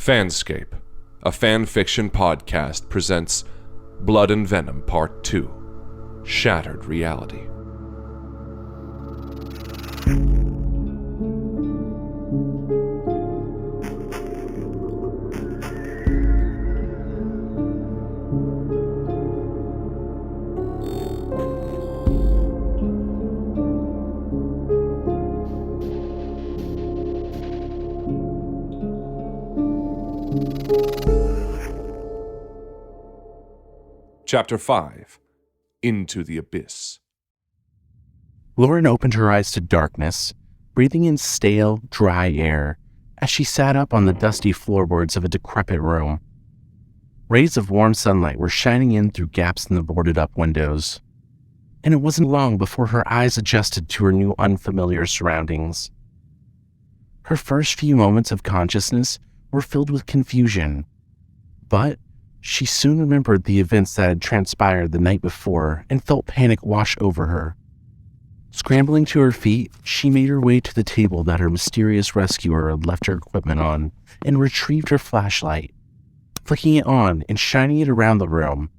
FanScape, a fan fiction podcast, presents Blood and Venom Part 2, Shattered Reality. Chapter 5, Into the Abyss. Lauren opened her eyes to darkness, breathing in stale, dry air as she sat up on the dusty floorboards of a decrepit room. Rays of warm sunlight were shining in through gaps in the boarded-up windows, and it wasn't long before her eyes adjusted to her new unfamiliar surroundings. Her first few moments of consciousness were filled with confusion, but she soon remembered the events that had transpired the night before and felt panic wash over her. Scrambling to her feet, she made her way to the table that her mysterious rescuer had left her equipment on and retrieved her flashlight, flicking it on and shining it around the room.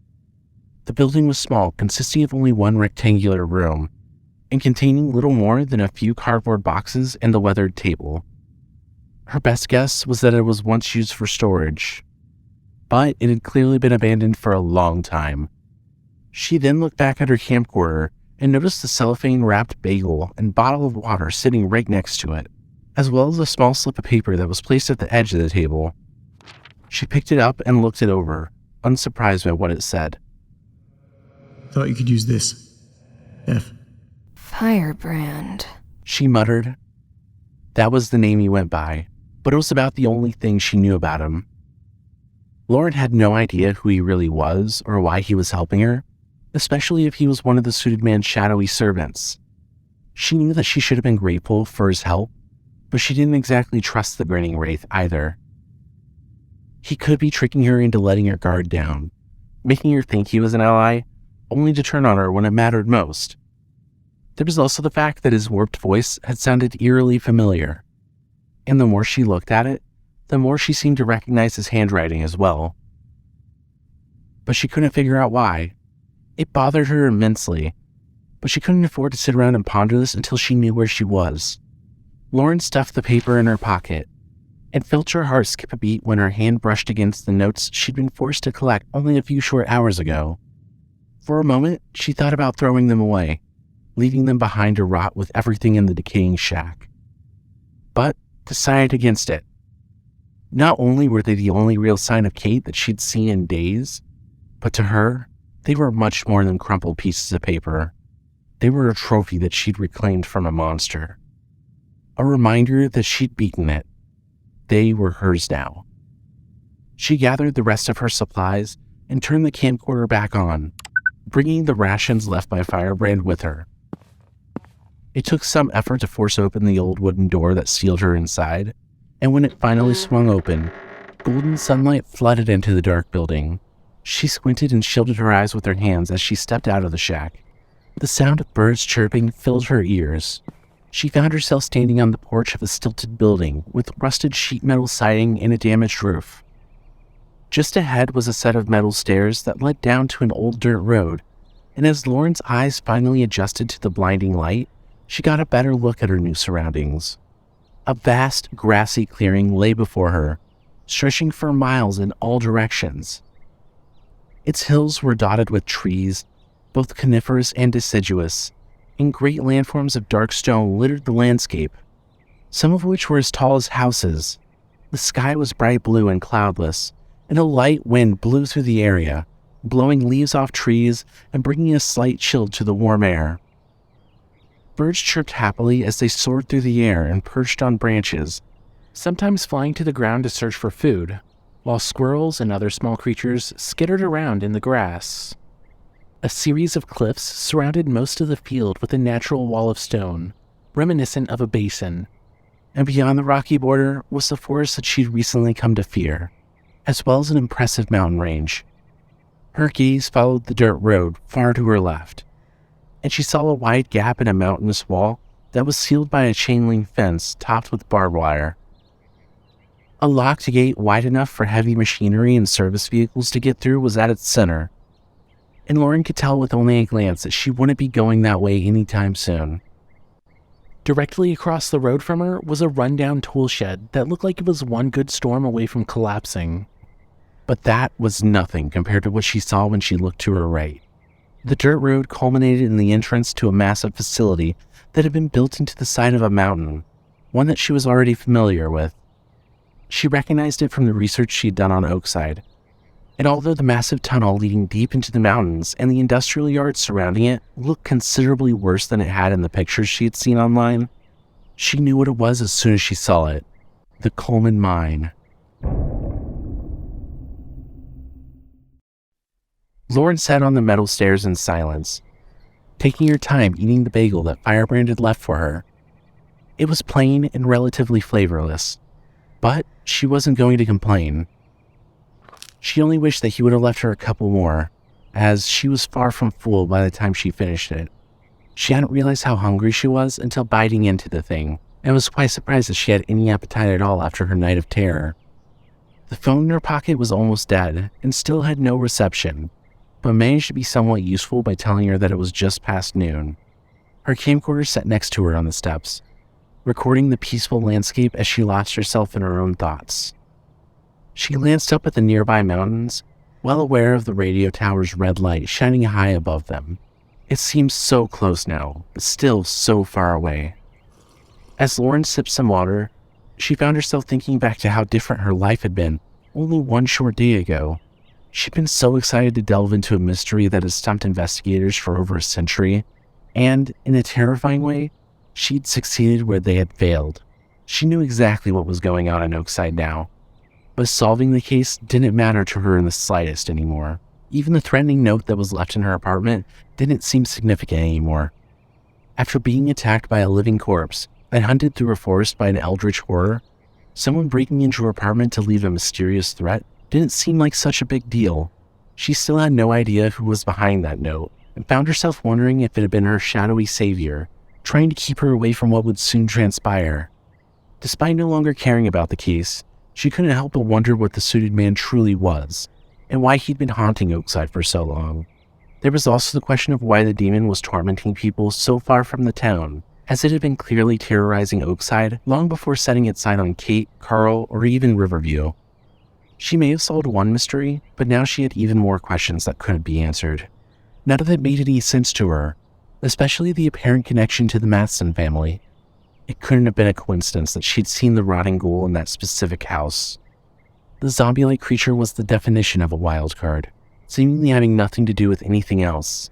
The building was small, consisting of only one rectangular room and containing little more than a few cardboard boxes and a weathered table. Her best guess was that it was once used for storage, but it had clearly been abandoned for a long time. She then looked back at her camcorder and noticed the cellophane-wrapped bagel and bottle of water sitting right next to it, as well as a small slip of paper that was placed at the edge of the table. She picked it up and looked it over, unsurprised by what it said. Thought you could use this. F. Firebrand, she muttered. That was the name he went by, but it was about the only thing she knew about him. Lauren had no idea who he really was or why he was helping her, especially if he was one of the suited man's shadowy servants. She knew that she should have been grateful for his help, but she didn't exactly trust the grinning wraith either. He could be tricking her into letting her guard down, making her think he was an ally, only to turn on her when it mattered most. There was also the fact that his warped voice had sounded eerily familiar, and the more she looked at it, the more she seemed to recognize his handwriting as well. But she couldn't figure out why. It bothered her immensely, but she couldn't afford to sit around and ponder this until she knew where she was. Lauren stuffed the paper in her pocket and felt her heart skip a beat when her hand brushed against the notes she'd been forced to collect only a few short hours ago. For a moment, she thought about throwing them away, leaving them behind to rot with everything in the decaying shack, but decided against it. Not only were they the only real sign of Kate that she'd seen in days, but to her, they were much more than crumpled pieces of paper. They were a trophy that she'd reclaimed from a monster. A reminder that she'd beaten it. They were hers now. She gathered the rest of her supplies and turned the camcorder back on, bringing the rations left by Firebrand with her. It took some effort to force open the old wooden door that sealed her inside, and when it finally swung open, golden sunlight flooded into the dark building. She squinted and shielded her eyes with her hands as she stepped out of the shack. The sound of birds chirping filled her ears. She found herself standing on the porch of a stilted building with rusted sheet metal siding and a damaged roof. Just ahead was a set of metal stairs that led down to an old dirt road, and as Lauren's eyes finally adjusted to the blinding light, she got a better look at her new surroundings. A vast, grassy clearing lay before her, stretching for miles in all directions. Its hills were dotted with trees, both coniferous and deciduous, and great landforms of dark stone littered the landscape, some of which were as tall as houses. The sky was bright blue and cloudless, and a light wind blew through the area, blowing leaves off trees and bringing a slight chill to the warm air. Birds chirped happily as they soared through the air and perched on branches, sometimes flying to the ground to search for food, while squirrels and other small creatures skittered around in the grass. A series of cliffs surrounded most of the field with a natural wall of stone, reminiscent of a basin, and beyond the rocky border was the forest that she'd recently come to fear, as well as an impressive mountain range. Her gaze followed the dirt road far to her left, and she saw a wide gap in a mountainous wall that was sealed by a chain-link fence topped with barbed wire. A locked gate wide enough for heavy machinery and service vehicles to get through was at its center, and Lauren could tell with only a glance that she wouldn't be going that way anytime soon. Directly across the road from her was a rundown tool shed that looked like it was one good storm away from collapsing. But that was nothing compared to what she saw when she looked to her right. The dirt road culminated in the entrance to a massive facility that had been built into the side of a mountain, one that she was already familiar with. She recognized it from the research she had done on Oakside. And although the massive tunnel leading deep into the mountains and the industrial yards surrounding it looked considerably worse than it had in the pictures she had seen online, she knew what it was as soon as she saw it. The Coleman Mine. Lauren sat on the metal stairs in silence, taking her time eating the bagel that Firebrand had left for her. It was plain and relatively flavorless, but she wasn't going to complain. She only wished that he would have left her a couple more, as she was far from full by the time she finished it. She hadn't realized how hungry she was until biting into the thing, and was quite surprised that she had any appetite at all after her night of terror. The phone in her pocket was almost dead, and still had no reception, but managed to be somewhat useful by telling her that it was just past noon. Her camcorder sat next to her on the steps, recording the peaceful landscape as she lost herself in her own thoughts. She glanced up at the nearby mountains, well aware of the radio tower's red light shining high above them. It seemed so close now, but still so far away. As Lauren sipped some water, she found herself thinking back to how different her life had been only one short day ago. She'd been so excited to delve into a mystery that had stumped investigators for over a century, and, in a terrifying way, she'd succeeded where they had failed. She knew exactly what was going on in Oakside now, but solving the case didn't matter to her in the slightest anymore. Even the threatening note that was left in her apartment didn't seem significant anymore. After being attacked by a living corpse and hunted through a forest by an eldritch horror, someone breaking into her apartment to leave a mysterious threat didn't seem like such a big deal. She still had no idea who was behind that note, and found herself wondering if it had been her shadowy savior, trying to keep her away from what would soon transpire. Despite no longer caring about the case, she couldn't help but wonder what the suited man truly was, and why he'd been haunting Oakside for so long. There was also the question of why the demon was tormenting people so far from the town, as it had been clearly terrorizing Oakside long before setting its sight on Kate, Carl, or even Riverview. She may have solved one mystery, but now she had even more questions that couldn't be answered. None of it made any sense to her, especially the apparent connection to the Matheson family. It couldn't have been a coincidence that she'd seen the rotting ghoul in that specific house. The zombie-like creature was the definition of a wild card, seemingly having nothing to do with anything else.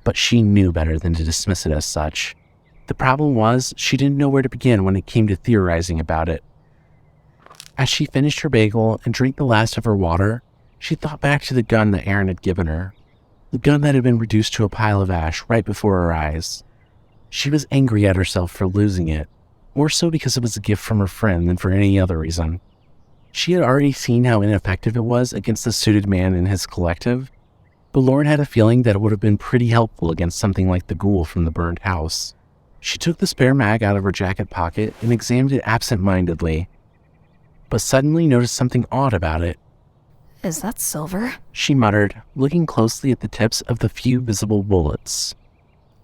But she knew better than to dismiss it as such. The problem was, she didn't know where to begin when it came to theorizing about it. As she finished her bagel and drank the last of her water, she thought back to the gun that Aaron had given her. The gun that had been reduced to a pile of ash right before her eyes. She was angry at herself for losing it, more so because it was a gift from her friend than for any other reason. She had already seen how ineffective it was against the suited man and his collective, but Lauren had a feeling that it would have been pretty helpful against something like the ghoul from the burned house. She took the spare mag out of her jacket pocket and examined it absent-mindedly, but suddenly noticed something odd about it. Is that silver? She muttered, looking closely at the tips of the few visible bullets.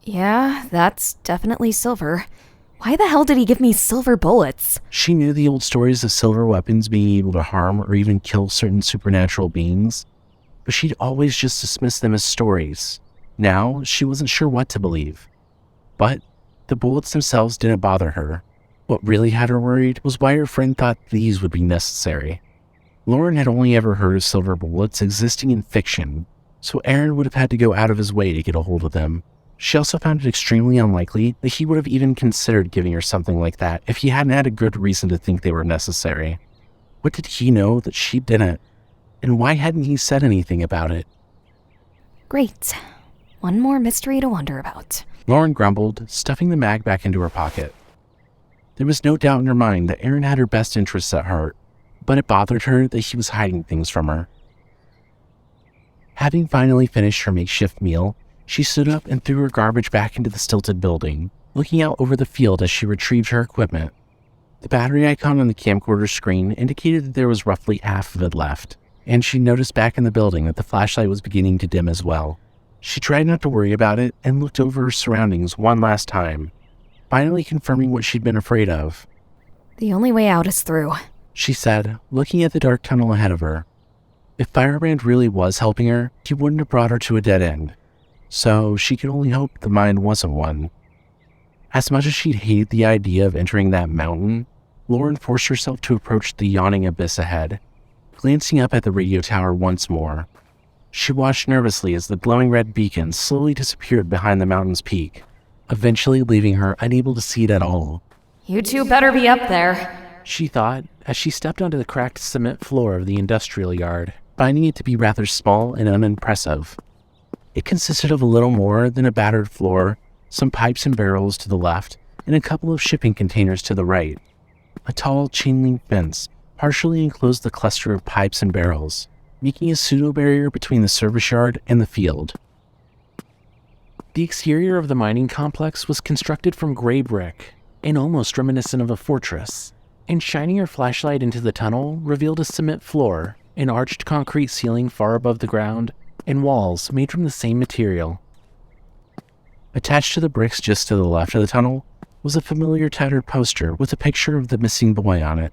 Yeah, that's definitely silver. Why the hell did he give me silver bullets? She knew the old stories of silver weapons being able to harm or even kill certain supernatural beings, but she'd always just dismissed them as stories. Now, she wasn't sure what to believe. But the bullets themselves didn't bother her. What really had her worried was why her friend thought these would be necessary. Lauren had only ever heard of silver bullets existing in fiction, so Aaron would have had to go out of his way to get a hold of them. She also found it extremely unlikely that he would have even considered giving her something like that if he hadn't had a good reason to think they were necessary. What did he know that she didn't? And why hadn't he said anything about it? Great. One more mystery to wonder about. Lauren grumbled, stuffing the mag back into her pocket. There was no doubt in her mind that Aaron had her best interests at heart, but it bothered her that he was hiding things from her. Having finally finished her makeshift meal, she stood up and threw her garbage back into the stilted building, looking out over the field as she retrieved her equipment. The battery icon on the camcorder screen indicated that there was roughly half of it left, and she noticed back in the building that the flashlight was beginning to dim as well. She tried not to worry about it and looked over her surroundings one last time, finally confirming what she'd been afraid of. The only way out is through, She said, looking at the dark tunnel ahead of her. If Firebrand really was helping her, he wouldn't have brought her to a dead end, so she could only hope the mine wasn't one. As much as she'd hated the idea of entering that mountain, Lauren forced herself to approach the yawning abyss ahead, glancing up at the radio tower once more. She watched nervously as the glowing red beacon slowly disappeared behind the mountain's peak, eventually leaving her unable to see it at all. You two better be up there, She thought as she stepped onto the cracked cement floor of the industrial yard, finding it to be rather small and unimpressive. It consisted of a little more than a battered floor, some pipes and barrels to the left, and a couple of shipping containers to the right. A tall chain-link fence partially enclosed the cluster of pipes and barrels, making a pseudo-barrier between the service yard and the field. The exterior of the mining complex was constructed from gray brick, and almost reminiscent of a fortress, and shining her flashlight into the tunnel revealed a cement floor, an arched concrete ceiling far above the ground, and walls made from the same material. Attached to the bricks just to the left of the tunnel was a familiar tattered poster with a picture of the missing boy on it,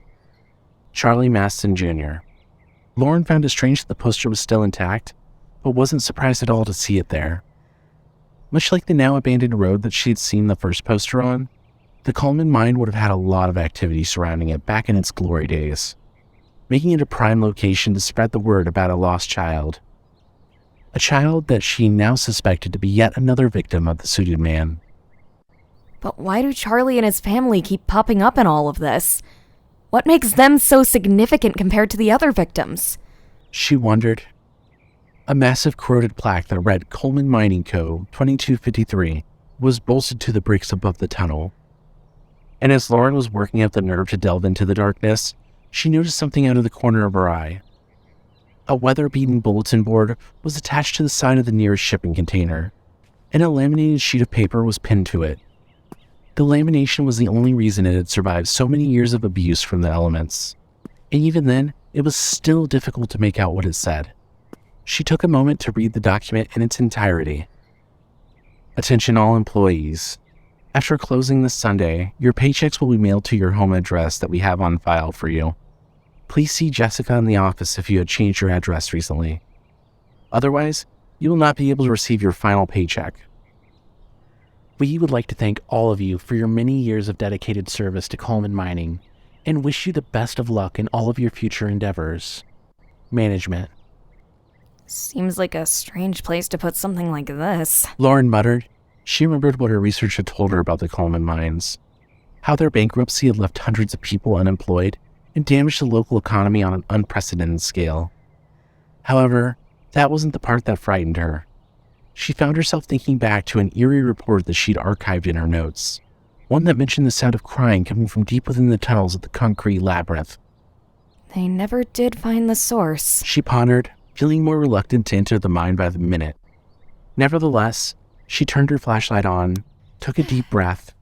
Charlie Maston Jr. Lauren found it strange that the poster was still intact, but wasn't surprised at all to see it there. Much like the now abandoned road that she'd seen the first poster on, the Coleman mine would have had a lot of activity surrounding it back in its glory days, making it a prime location to spread the word about a lost child. A child that she now suspected to be yet another victim of the suited man. But why do Charlie and his family keep popping up in all of this? What makes them so significant compared to the other victims? She wondered. A massive corroded plaque that read Coleman Mining Co. 2253 was bolted to the bricks above the tunnel. And as Lauren was working up the nerve to delve into the darkness, she noticed something out of the corner of her eye. A weather-beaten bulletin board was attached to the side of the nearest shipping container, and a laminated sheet of paper was pinned to it. The lamination was the only reason it had survived so many years of abuse from the elements, and even then, it was still difficult to make out what it said. She took a moment to read the document in its entirety. Attention all employees. After closing this Sunday, your paychecks will be mailed to your home address that we have on file for you. Please see Jessica in the office if you had changed your address recently. Otherwise, you will not be able to receive your final paycheck. We would like to thank all of you for your many years of dedicated service to Coleman Mining and wish you the best of luck in all of your future endeavors. Management. Seems like a strange place to put something like this. Lauren muttered. She remembered what her research had told her about the Coleman mines, how their bankruptcy had left hundreds of people unemployed and damaged the local economy on an unprecedented scale. However, that wasn't the part that frightened her. She found herself thinking back to an eerie report that she'd archived in her notes, one that mentioned the sound of crying coming from deep within the tunnels of the concrete labyrinth. They never did find the source. She pondered, feeling more reluctant to enter the mine by the minute. Nevertheless, she turned her flashlight on, took a deep breath,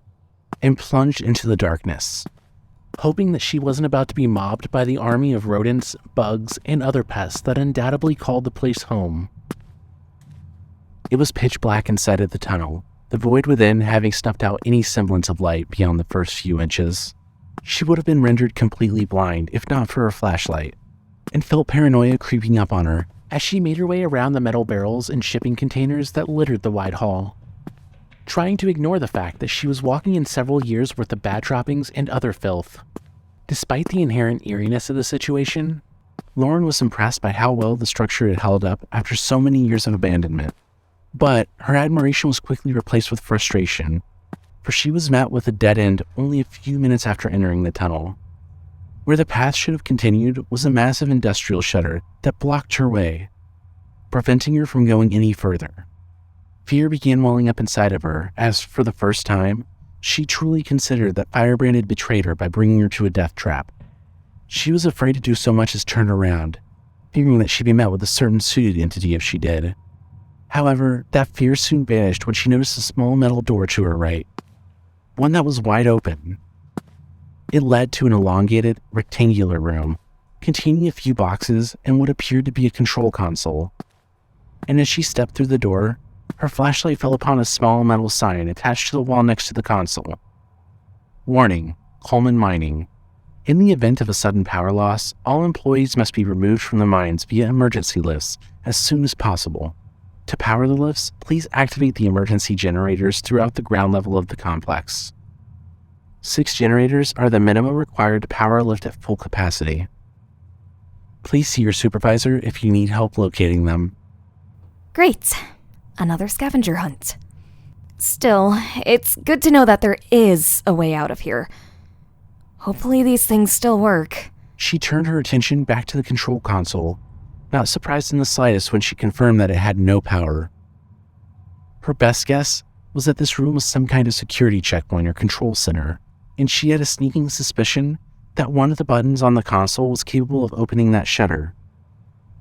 and plunged into the darkness, hoping that she wasn't about to be mobbed by the army of rodents, bugs, and other pests that undoubtedly called the place home. It was pitch black inside of the tunnel, the void within having snuffed out any semblance of light beyond the first few inches. She would have been rendered completely blind if not for her flashlight, and felt paranoia creeping up on her as she made her way around the metal barrels and shipping containers that littered the wide hall, trying to ignore the fact that she was walking in several years' worth of bad droppings and other filth. Despite the inherent eeriness of the situation, Lauren was impressed by how well the structure had held up after so many years of abandonment. But her admiration was quickly replaced with frustration, for she was met with a dead end only a few minutes after entering the tunnel. Where the path should have continued was a massive industrial shutter that blocked her way, preventing her from going any further. Fear began welling up inside of her as, for the first time, she truly considered that Firebrand had betrayed her by bringing her to a death trap. She was afraid to do so much as turn around, fearing that she'd be met with a certain suited entity if she did. However, that fear soon vanished when she noticed a small metal door to her right, one that was wide open. It led to an elongated, rectangular room, containing a few boxes and what appeared to be a control console. And as she stepped through the door, her flashlight fell upon a small metal sign attached to the wall next to the console. Warning, Coleman Mining. In the event of a sudden power loss, all employees must be removed from the mines via emergency lifts as soon as possible. To power the lifts, please activate the emergency generators throughout the ground level of the complex. 6 generators are the minimum required to power a lift at full capacity. Please see your supervisor if you need help locating them. Great. Another scavenger hunt. Still, it's good to know that there is a way out of here. Hopefully these things still work. She turned her attention back to the control console, not surprised in the slightest when she confirmed that it had no power. Her best guess was that this room was some kind of security checkpoint or control center, and she had a sneaking suspicion that one of the buttons on the console was capable of opening that shutter.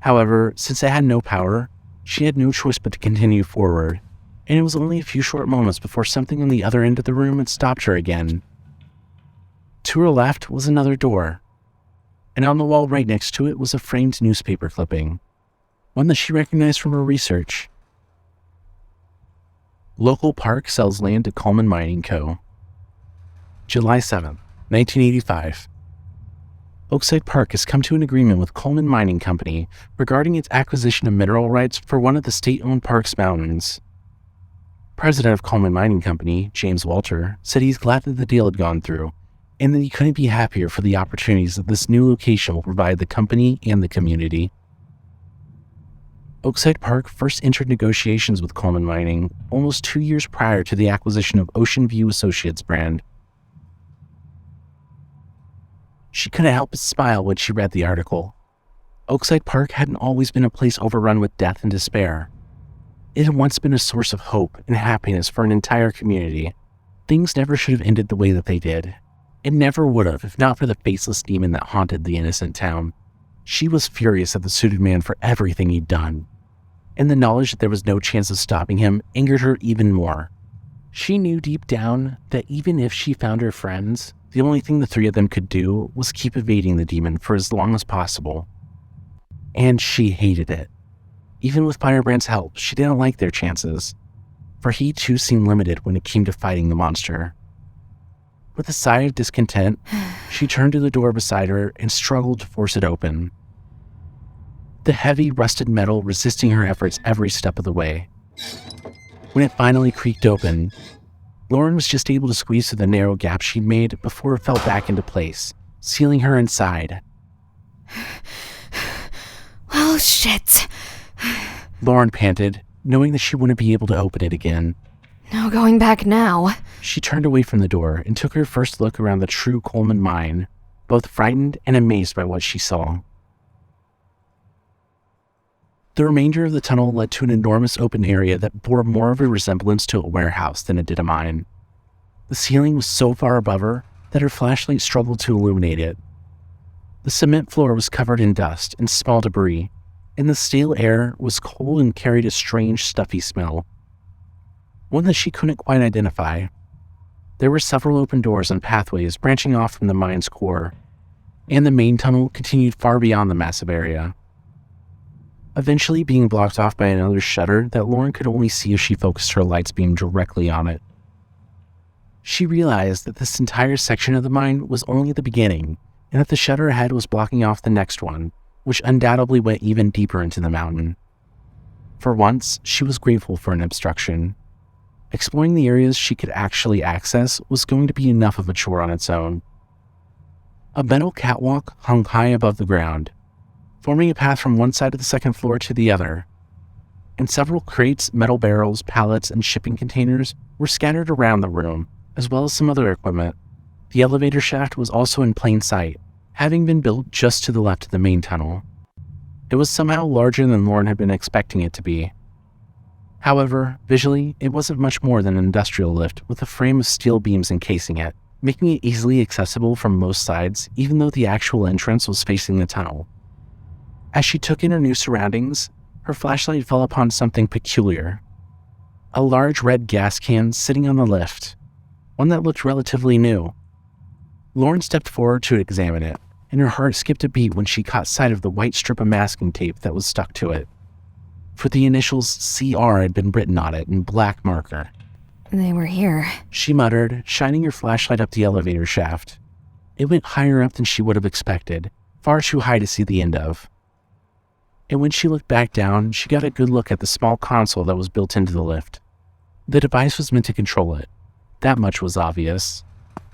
However, since it had no power, she had no choice but to continue forward, and it was only a few short moments before something on the other end of the room had stopped her again. To her left was another door, and on the wall right next to it was a framed newspaper clipping, one that she recognized from her research. Local park sells land to Coleman Mining Co. July 7th, 1985. Oakside Park has come to an agreement with Coleman Mining Company regarding its acquisition of mineral rights for one of the state-owned park's mountains. President of Coleman Mining Company, James Walter, said he's glad that the deal had gone through, and that he couldn't be happier for the opportunities that this new location will provide the company and the community. Oakside Park first entered negotiations with Coleman Mining almost 2 years prior to the acquisition of Ocean View Associates brand. She couldn't help but smile when she read the article. Oakside Park hadn't always been a place overrun with death and despair. It had once been a source of hope and happiness for an entire community. Things never should have ended the way that they did. It never would have if not for the faceless demon that haunted the innocent town. She was furious at the suited man for everything he'd done, and the knowledge that there was no chance of stopping him angered her even more. She knew deep down that even if she found her friends, the only thing the three of them could do was keep evading the demon for as long as possible. And she hated it. Even with Firebrand's help, she didn't like their chances, for he too seemed limited when it came to fighting the monster. With a sigh of discontent, she turned to the door beside her and struggled to force it open, the heavy, rusted metal resisting her efforts every step of the way. When it finally creaked open, Lauren was just able to squeeze through the narrow gap she'd made before it fell back into place, sealing her inside. Oh, shit. Lauren panted, knowing that she wouldn't be able to open it again. No going back now. She turned away from the door and took her first look around the true Coleman mine, both frightened and amazed by what she saw. The remainder of the tunnel led to an enormous open area that bore more of a resemblance to a warehouse than it did a mine. The ceiling was so far above her that her flashlight struggled to illuminate it. The cement floor was covered in dust and small debris, and the stale air was cold and carried a strange, stuffy smell, one that she couldn't quite identify. There were several open doors and pathways branching off from the mine's core, and the main tunnel continued far beyond the massive area, eventually being blocked off by another shutter that Lauren could only see if she focused her lights beam directly on it. She realized that this entire section of the mine was only the beginning, and that the shutter ahead was blocking off the next one, which undoubtedly went even deeper into the mountain. For once, she was grateful for an obstruction. Exploring the areas she could actually access was going to be enough of a chore on its own. A metal catwalk hung high above the ground, forming a path from one side of the second floor to the other, and several crates, metal barrels, pallets, and shipping containers were scattered around the room, as well as some other equipment. The elevator shaft was also in plain sight, having been built just to the left of the main tunnel. It was somehow larger than Lauren had been expecting it to be. However, visually, it wasn't much more than an industrial lift with a frame of steel beams encasing it, making it easily accessible from most sides, even though the actual entrance was facing the tunnel. As she took in her new surroundings, her flashlight fell upon something peculiar. A large red gas can sitting on the lift, one that looked relatively new. Lauren stepped forward to examine it, and her heart skipped a beat when she caught sight of the white strip of masking tape that was stuck to it. For the initials CR had been written on it in black marker. They were here, She muttered, shining her flashlight up the elevator shaft. It went higher up than she would have expected, far too high to see the end of. And when she looked back down, she got a good look at the small console that was built into the lift. The device was meant to control it. That much was obvious.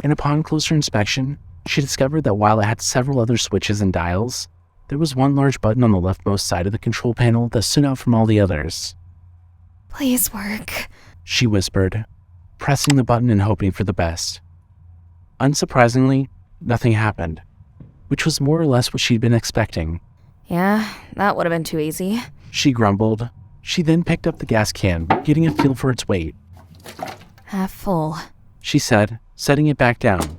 And upon closer inspection, she discovered that while it had several other switches and dials, there was one large button on the leftmost side of the control panel that stood out from all the others. Please work, She whispered, pressing the button and hoping for the best. Unsurprisingly, nothing happened, which was more or less what she'd been expecting. Yeah, that would have been too easy. She grumbled. She then picked up the gas can, getting a feel for its weight. Half full. She said, setting it back down.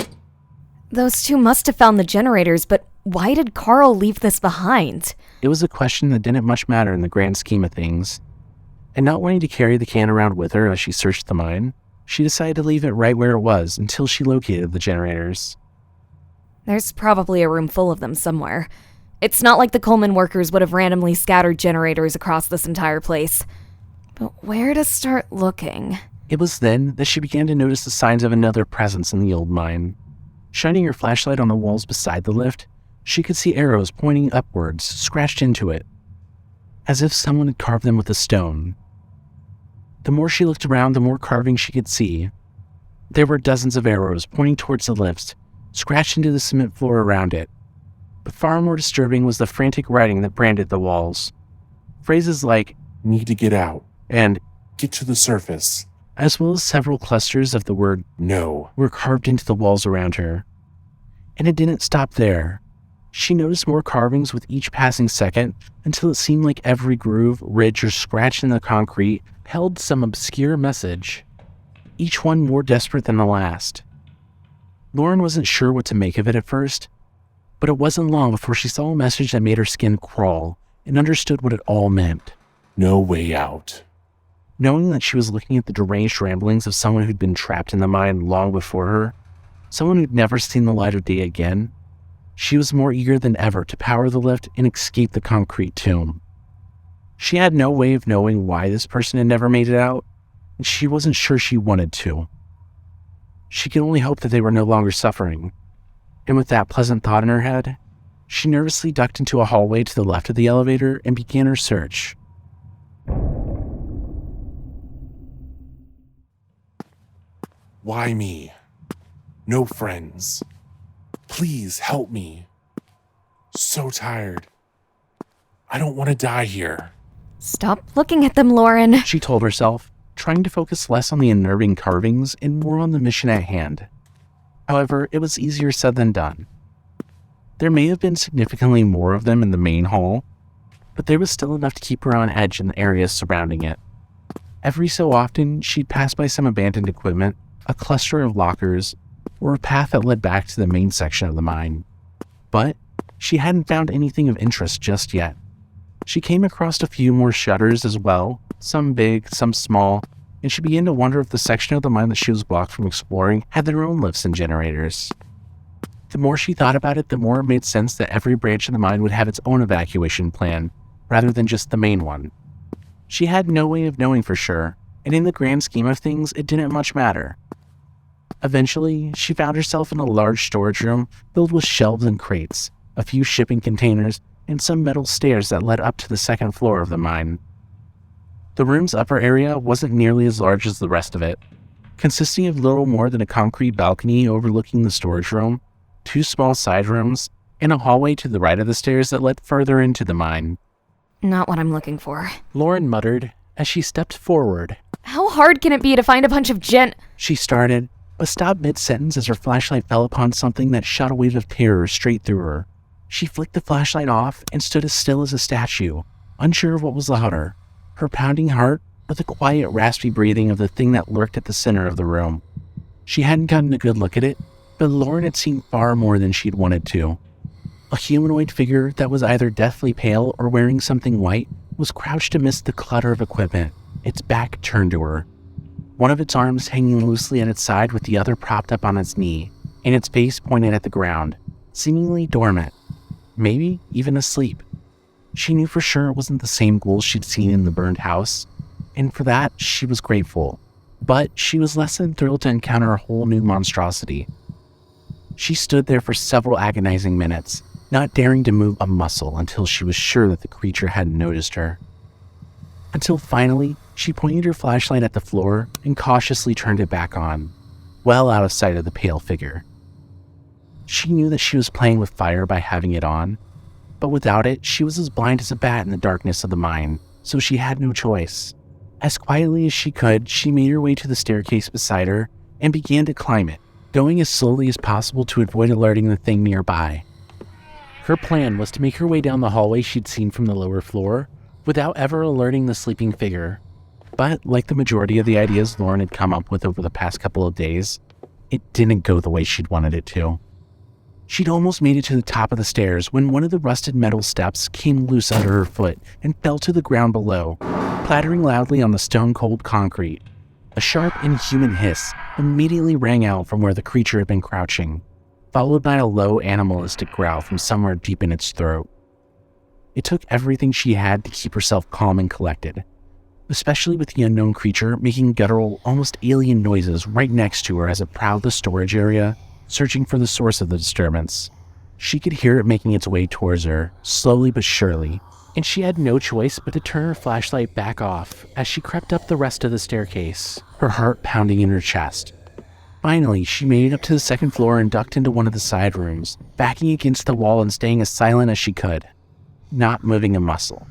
Those two must have found the generators, but why did Carl leave this behind? It was a question that didn't much matter in the grand scheme of things. And not wanting to carry the can around with her as she searched the mine, she decided to leave it right where it was until she located the generators. There's probably a room full of them somewhere. It's not like the Coleman workers would have randomly scattered generators across this entire place. But where to start looking? It was then that she began to notice the signs of another presence in the old mine. Shining her flashlight on the walls beside the lift, she could see arrows pointing upwards, scratched into it, as if someone had carved them with a stone. The more she looked around, the more carving she could see. There were dozens of arrows pointing towards the lift, scratched into the cement floor around it. But far more disturbing was the frantic writing that branded the walls. Phrases like, "Need to get out," and "Get to the surface," as well as several clusters of the word "No," were carved into the walls around her. And it didn't stop there. She noticed more carvings with each passing second until it seemed like every groove, ridge, or scratch in the concrete held some obscure message, each one more desperate than the last. Lauren wasn't sure what to make of it at first, but it wasn't long before she saw a message that made her skin crawl and understood what it all meant. No way out. Knowing that she was looking at the deranged ramblings of someone who'd been trapped in the mine long before her, someone who'd never seen the light of day again, she was more eager than ever to power the lift and escape the concrete tomb. She had no way of knowing why this person had never made it out, and she wasn't sure she wanted to. She could only hope that they were no longer suffering. And with that pleasant thought in her head, she nervously ducked into a hallway to the left of the elevator and began her search. Why me? No friends. Please help me. So tired. I don't want to die here. Stop looking at them, Lauren. She told herself, trying to focus less on the unnerving carvings and more on the mission at hand. However, it was easier said than done. There may have been significantly more of them in the main hall, but there was still enough to keep her on edge in the areas surrounding it. Every so often, she'd pass by some abandoned equipment, a cluster of lockers, or a path that led back to the main section of the mine. But she hadn't found anything of interest just yet. She came across a few more shutters as well, some big, some small, and she began to wonder if the section of the mine that she was blocked from exploring had their own lifts and generators. The more she thought about it, the more it made sense that every branch of the mine would have its own evacuation plan, rather than just the main one. She had no way of knowing for sure, and in the grand scheme of things, it didn't much matter. Eventually, she found herself in a large storage room filled with shelves and crates, a few shipping containers, and some metal stairs that led up to the second floor of the mine. The room's upper area wasn't nearly as large as the rest of it, consisting of little more than a concrete balcony overlooking the storage room, 2 small side rooms, and a hallway to the right of the stairs that led further into the mine. Not what I'm looking for. Lauren muttered as she stepped forward. How hard can it be to find a bunch of She started, but stopped mid-sentence as her flashlight fell upon something that shot a wave of terror straight through her. She flicked the flashlight off and stood as still as a statue, unsure of what was louder, her pounding heart or the quiet, raspy breathing of the thing that lurked at the center of the room. She hadn't gotten a good look at it, but Lauren had seen far more than she'd wanted to. A humanoid figure that was either deathly pale or wearing something white was crouched amidst the clutter of equipment, its back turned to her. One of its arms hanging loosely at its side with the other propped up on its knee, and its face pointed at the ground, seemingly dormant, maybe even asleep. She knew for sure it wasn't the same ghoul she'd seen in the burned house, and for that she was grateful, but she was less than thrilled to encounter a whole new monstrosity. She stood there for several agonizing minutes, not daring to move a muscle until she was sure that the creature hadn't noticed her. Until finally, she pointed her flashlight at the floor and cautiously turned it back on, well out of sight of the pale figure. She knew that she was playing with fire by having it on, but without it, she was as blind as a bat in the darkness of the mine, so she had no choice. As quietly as she could, she made her way to the staircase beside her and began to climb it, going as slowly as possible to avoid alerting the thing nearby. Her plan was to make her way down the hallway she'd seen from the lower floor without ever alerting the sleeping figure. But like the majority of the ideas Lauren had come up with over the past couple of days, it didn't go the way she'd wanted it to. She'd almost made it to the top of the stairs when one of the rusted metal steps came loose under her foot and fell to the ground below, clattering loudly on the stone-cold concrete. A sharp, inhuman hiss immediately rang out from where the creature had been crouching, followed by a low, animalistic growl from somewhere deep in its throat. It took everything she had to keep herself calm and collected, especially with the unknown creature making guttural, almost alien noises right next to her as it prowled the storage area, searching for the source of the disturbance. She could hear it making its way towards her, slowly but surely, and she had no choice but to turn her flashlight back off as she crept up the rest of the staircase, her heart pounding in her chest. Finally, she made it up to the second floor and ducked into one of the side rooms, backing against the wall and staying as silent as she could, not moving a muscle.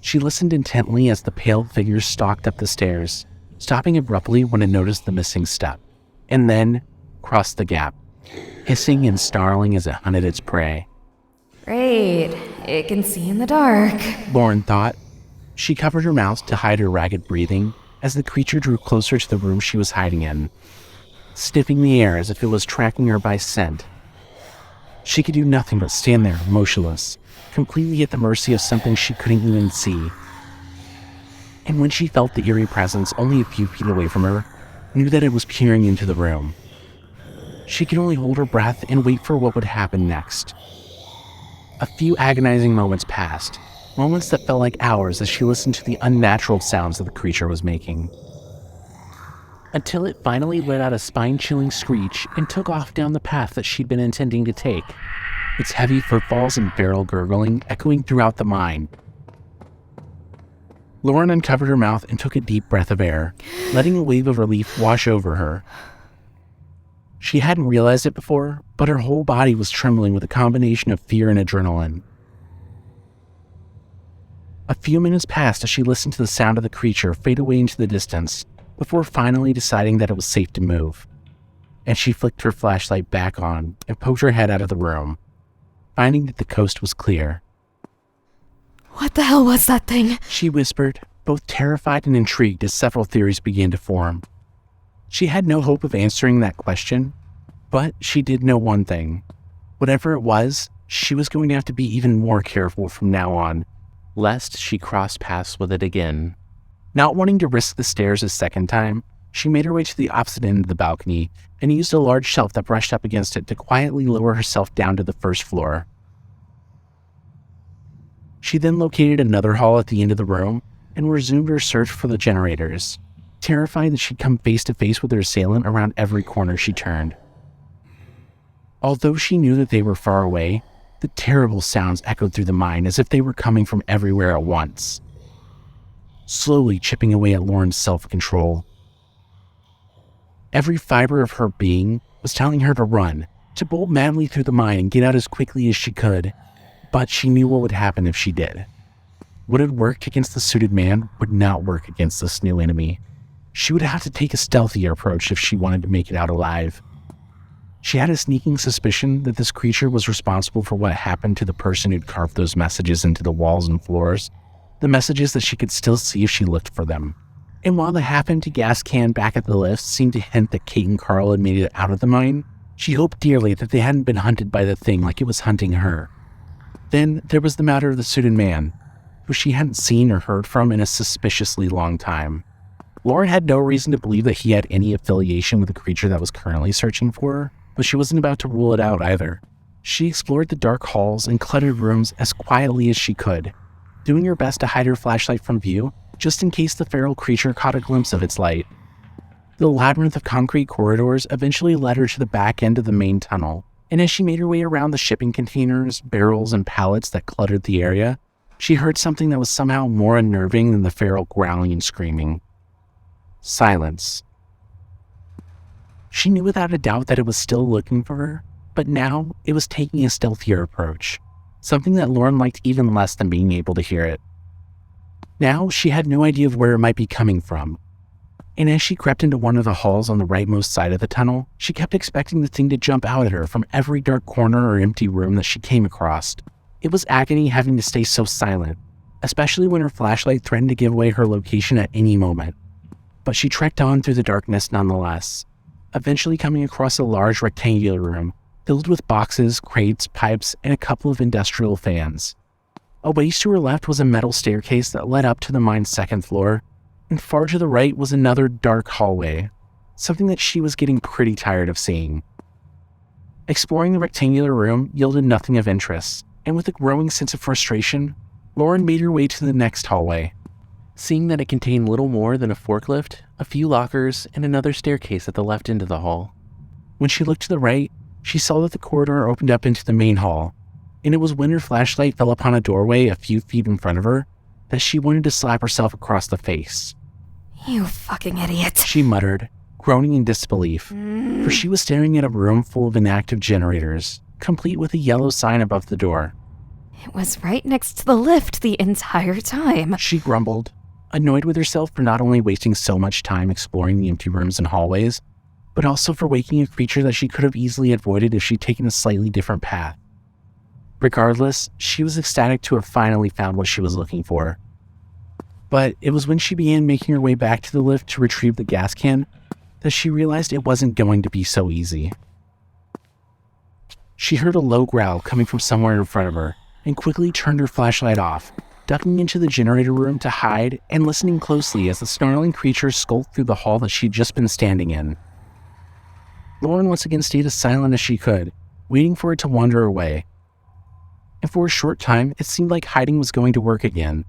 She listened intently as the pale figure stalked up the stairs, stopping abruptly when it noticed the missing step, and then crossed the gap, hissing and snarling as it hunted its prey. Great, it can see in the dark, Lauren thought. She covered her mouth to hide her ragged breathing as the creature drew closer to the room she was hiding in, sniffing the air as if it was tracking her by scent. She could do nothing but stand there, motionless, completely at the mercy of something she couldn't even see. And when she felt the eerie presence only a few feet away from her, knew that it was peering into the room. She could only hold her breath and wait for what would happen next. A few agonizing moments passed, moments that felt like hours as she listened to the unnatural sounds that the creature was making. Until it finally let out a spine-chilling screech and took off down the path that she'd been intending to take, its heavy footfalls and feral gurgling echoing throughout the mine. Lauren uncovered her mouth and took a deep breath of air, letting a wave of relief wash over her. She hadn't realized it before, but her whole body was trembling with a combination of fear and adrenaline. A few minutes passed as she listened to the sound of the creature fade away into the distance, before finally deciding that it was safe to move. And she flicked her flashlight back on and poked her head out of the room, finding that the coast was clear. What the hell was that thing? She whispered, both terrified and intrigued as several theories began to form. She had no hope of answering that question, but she did know one thing. Whatever it was, she was going to have to be even more careful from now on, lest she cross paths with it again. Not wanting to risk the stairs a second time, she made her way to the opposite end of the balcony and used a large shelf that brushed up against it to quietly lower herself down to the first floor. She then located another hall at the end of the room and resumed her search for the generators, terrified that she'd come face to face with her assailant around every corner she turned. Although she knew that they were far away, the terrible sounds echoed through the mine as if they were coming from everywhere at once, slowly chipping away at Lauren's self-control. Every fiber of her being was telling her to run, to bolt madly through the mine and get out as quickly as she could, but she knew what would happen if she did. What had worked against the suited man would not work against this new enemy. She would have to take a stealthier approach if she wanted to make it out alive. She had a sneaking suspicion that this creature was responsible for what happened to the person who'd carved those messages into the walls and floors, the messages that she could still see if she looked for them. And while the half-empty gas can back at the lift seemed to hint that Kate and Carl had made it out of the mine, she hoped dearly that they hadn't been hunted by the thing like it was hunting her. Then there was the matter of the suited man, who she hadn't seen or heard from in a suspiciously long time. Lauren had no reason to believe that he had any affiliation with the creature that was currently searching for her, but she wasn't about to rule it out either. She explored the dark halls and cluttered rooms as quietly as she could, doing her best to hide her flashlight from view, just in case the feral creature caught a glimpse of its light. The labyrinth of concrete corridors eventually led her to the back end of the main tunnel, and as she made her way around the shipping containers, barrels, and pallets that cluttered the area, she heard something that was somehow more unnerving than the feral growling and screaming. Silence. She knew without a doubt that it was still looking for her, but now it was taking a stealthier approach, something that Lauren liked even less than being able to hear it. Now she had no idea of where it might be coming from, and as she crept into one of the halls on the rightmost side of the tunnel, she kept expecting the thing to jump out at her from every dark corner or empty room that she came across. It was agony having to stay so silent, especially when her flashlight threatened to give away her location at any moment. But she trekked on through the darkness nonetheless, eventually coming across a large rectangular room filled with boxes, crates, pipes, and a couple of industrial fans. A ways to her left was a metal staircase that led up to the mine's second floor, and far to the right was another dark hallway, something that she was getting pretty tired of seeing. Exploring the rectangular room yielded nothing of interest, and with a growing sense of frustration, Lauren made her way to the next hallway. Seeing that it contained little more than a forklift, a few lockers, and another staircase at the left end of the hall. When she looked to the right, she saw that the corridor opened up into the main hall, and it was when her flashlight fell upon a doorway a few feet in front of her that she wanted to slap herself across the face. You fucking idiot, she muttered, groaning in disbelief, for she was staring at a room full of inactive generators, complete with a yellow sign above the door. It was right next to the lift the entire time, she grumbled, annoyed with herself for not only wasting so much time exploring the empty rooms and hallways, but also for waking a creature that she could have easily avoided if she'd taken a slightly different path. Regardless, she was ecstatic to have finally found what she was looking for. But it was when she began making her way back to the lift to retrieve the gas can that she realized it wasn't going to be so easy. She heard a low growl coming from somewhere in front of her and quickly turned her flashlight off, ducking into the generator room to hide and listening closely as the snarling creature skulked through the hall that she'd just been standing in. Lauren once again stayed as silent as she could, waiting for it to wander away. And for a short time, it seemed like hiding was going to work again.